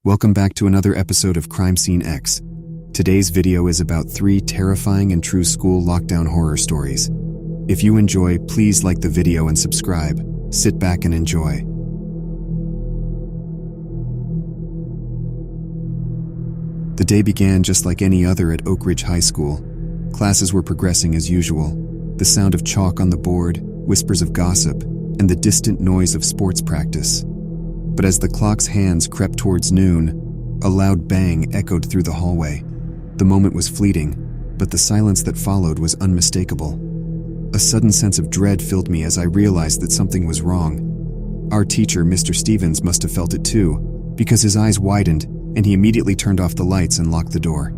Welcome back to another episode of Crime Scene X. Today's video is about 3 terrifying and true school lockdown horror stories. If you enjoy, please like the video and subscribe. Sit back and enjoy. The day began just like any other at Oak Ridge High School. Classes were progressing as usual. The sound of chalk on the board, whispers of gossip, and the distant noise of sports practice. But as the clock's hands crept towards noon, a loud bang echoed through the hallway. The moment was fleeting, but the silence that followed was unmistakable. A sudden sense of dread filled me as I realized that something was wrong. Our teacher, Mr. Stevens, must have felt it too, because his eyes widened and he immediately turned off the lights and locked the door.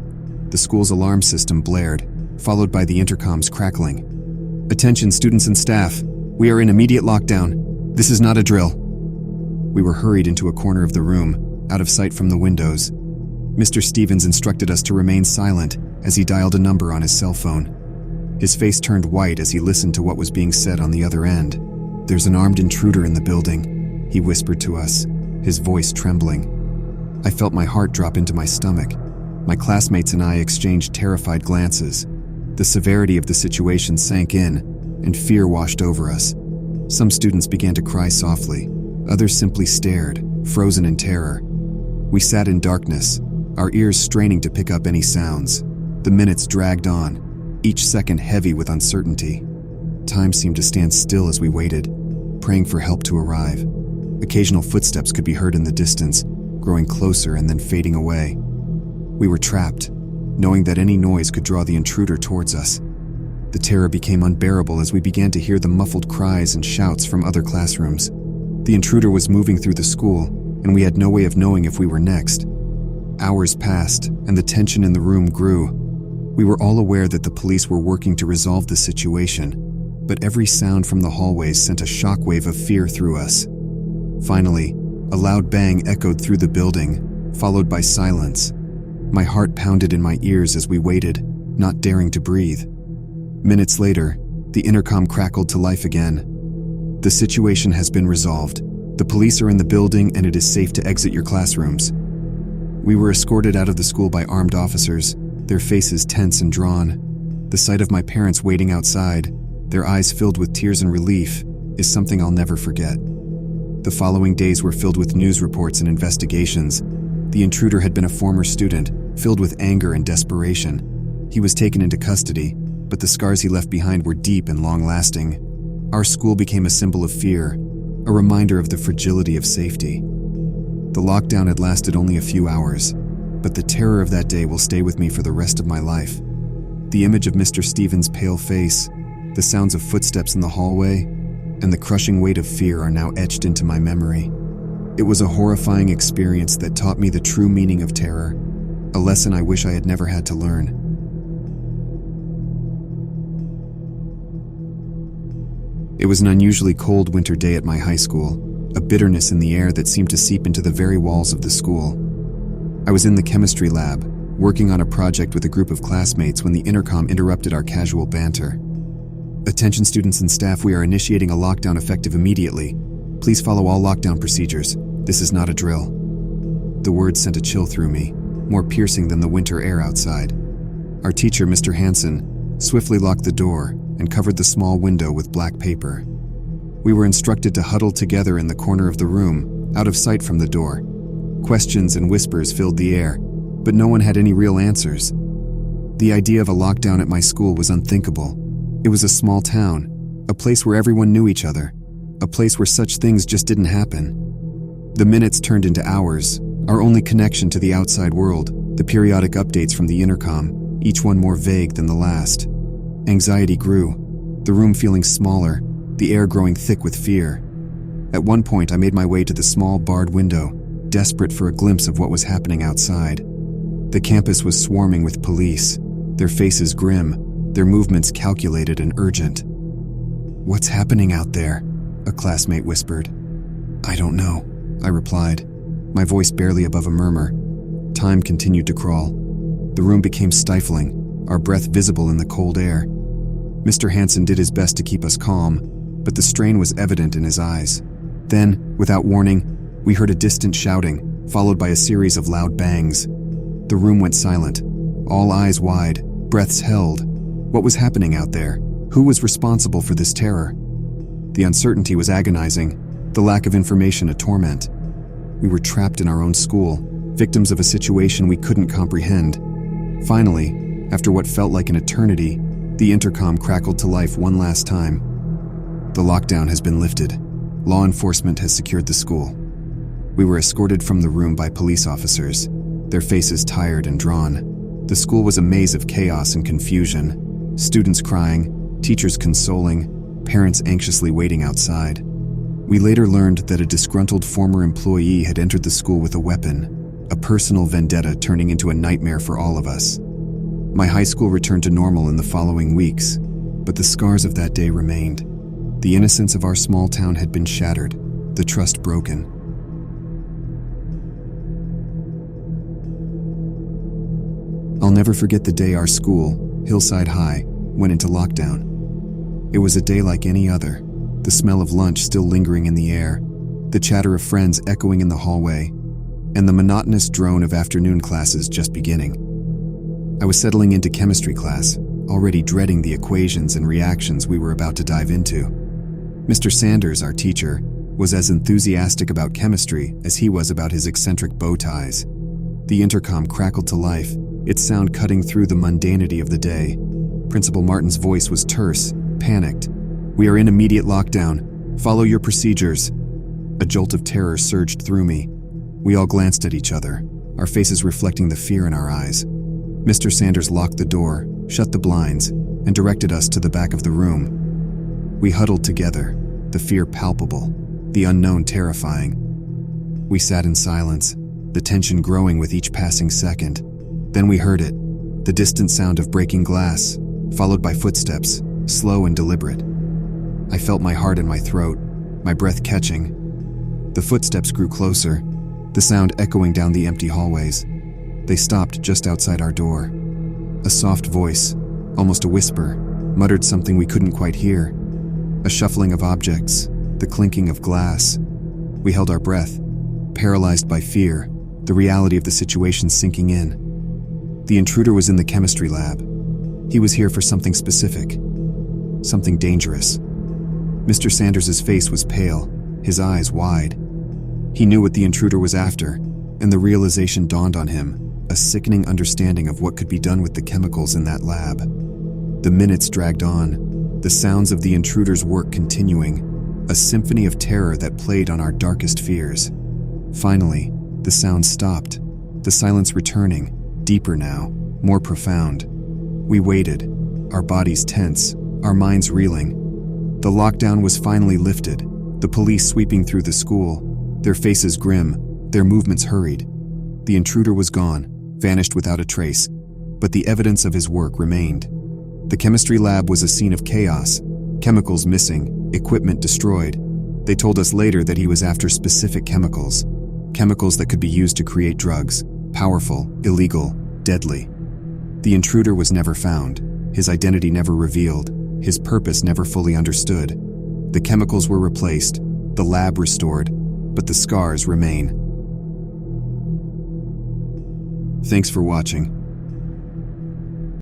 The school's alarm system blared, followed by the intercom's crackling. "Attention, students and staff. We are in immediate lockdown. This is not a drill." We were hurried into a corner of the room, out of sight from the windows. Mr. Stevens instructed us to remain silent as he dialed a number on his cell phone. His face turned white as he listened to what was being said on the other end. "There's an armed intruder in the building," he whispered to us, his voice trembling. I felt my heart drop into my stomach. My classmates and I exchanged terrified glances. The severity of the situation sank in, and fear washed over us. Some students began to cry softly. Others simply stared, frozen in terror. We sat in darkness, our ears straining to pick up any sounds. The minutes dragged on, each second heavy with uncertainty. Time seemed to stand still as we waited, praying for help to arrive. Occasional footsteps could be heard in the distance, growing closer and then fading away. We were trapped, knowing that any noise could draw the intruder towards us. The terror became unbearable as we began to hear the muffled cries and shouts from other classrooms. The intruder was moving through the school, and we had no way of knowing if we were next. Hours passed, and the tension in the room grew. We were all aware that the police were working to resolve the situation, but every sound from the hallways sent a shockwave of fear through us. Finally, a loud bang echoed through the building, followed by silence. My heart pounded in my ears as we waited, not daring to breathe. Minutes later, the intercom crackled to life again. "The situation has been resolved. The police are in the building and it is safe to exit your classrooms." We were escorted out of the school by armed officers, their faces tense and drawn. The sight of my parents waiting outside, their eyes filled with tears and relief, is something I'll never forget. The following days were filled with news reports and investigations. The intruder had been a former student, filled with anger and desperation. He was taken into custody, but the scars he left behind were deep and long-lasting. Our school became a symbol of fear, a reminder of the fragility of safety. The lockdown had lasted only a few hours, but the terror of that day will stay with me for the rest of my life. The image of Mr. Stevens' pale face, the sounds of footsteps in the hallway, and the crushing weight of fear are now etched into my memory. It was a horrifying experience that taught me the true meaning of terror, a lesson I wish I had never had to learn. It was an unusually cold winter day at my high school, a bitterness in the air that seemed to seep into the very walls of the school. I was in the chemistry lab, working on a project with a group of classmates when the intercom interrupted our casual banter. "Attention students and staff, we are initiating a lockdown effective immediately. Please follow all lockdown procedures. This is not a drill." The words sent a chill through me, more piercing than the winter air outside. Our teacher, Mr. Hansen, swiftly locked the door and covered the small window with black paper. We were instructed to huddle together in the corner of the room, out of sight from the door. Questions and whispers filled the air, but no one had any real answers. The idea of a lockdown at my school was unthinkable. It was a small town, a place where everyone knew each other, a place where such things just didn't happen. The minutes turned into hours, our only connection to the outside world, the periodic updates from the intercom, each one more vague than the last. Anxiety grew, the room feeling smaller, the air growing thick with fear. At one point, I made my way to the small barred window, desperate for a glimpse of what was happening outside. The campus was swarming with police, their faces grim, their movements calculated and urgent. "What's happening out there?" a classmate whispered. "I don't know," I replied, my voice barely above a murmur. Time continued to crawl. The room became stifling, our breath visible in the cold air. Mr. Hansen did his best to keep us calm, but the strain was evident in his eyes. Then, without warning, we heard a distant shouting, followed by a series of loud bangs. The room went silent, all eyes wide, breaths held. What was happening out there? Who was responsible for this terror? The uncertainty was agonizing, the lack of information a torment. We were trapped in our own school, victims of a situation we couldn't comprehend. Finally, after what felt like an eternity, the intercom crackled to life one last time. The lockdown has been lifted. Law enforcement has secured the school. We were escorted from the room by police officers, their faces tired and drawn. The school was a maze of chaos and confusion. Students crying, teachers consoling, parents anxiously waiting outside. We later learned that a disgruntled former employee had entered the school with a weapon, a personal vendetta turning into a nightmare for all of us. My high school returned to normal in the following weeks, but the scars of that day remained. The innocence of our small town had been shattered, the trust broken. I'll never forget the day our school, Hillside High, went into lockdown. It was a day like any other, the smell of lunch still lingering in the air, the chatter of friends echoing in the hallway, and the monotonous drone of afternoon classes just beginning. I was settling into chemistry class, already dreading the equations and reactions we were about to dive into. Mr. Sanders, our teacher, was as enthusiastic about chemistry as he was about his eccentric bow ties. The intercom crackled to life, its sound cutting through the mundanity of the day. Principal Martin's voice was terse, panicked. "We are in immediate lockdown. Follow your procedures." A jolt of terror surged through me. We all glanced at each other, our faces reflecting the fear in our eyes. Mr. Sanders locked the door, shut the blinds, and directed us to the back of the room. We huddled together, the fear palpable, the unknown terrifying. We sat in silence, the tension growing with each passing second. Then we heard it, the distant sound of breaking glass, followed by footsteps, slow and deliberate. I felt my heart in my throat, my breath catching. The footsteps grew closer, the sound echoing down the empty hallways. They stopped just outside our door. A soft voice, almost a whisper, muttered something we couldn't quite hear. A shuffling of objects, the clinking of glass. We held our breath, paralyzed by fear, the reality of the situation sinking in. The intruder was in the chemistry lab. He was here for something specific, something dangerous. Mr. Sanders's face was pale, his eyes wide. He knew what the intruder was after, and the realization dawned on him, a sickening understanding of what could be done with the chemicals in that lab. The minutes dragged on, the sounds of the intruder's work continuing, a symphony of terror that played on our darkest fears. Finally, the sound stopped, the silence returning, deeper now, more profound. We waited, our bodies tense, our minds reeling. The lockdown was finally lifted, the police sweeping through the school, their faces grim, their movements hurried. The intruder was gone, vanished without a trace, but the evidence of his work remained. The chemistry lab was a scene of chaos, chemicals missing, equipment destroyed. They told us later that he was after specific chemicals that could be used to create drugs, powerful, illegal, deadly. The intruder was never found, his identity never revealed, his purpose never fully understood. The chemicals were replaced, the lab restored, but the scars remain. Thanks for watching.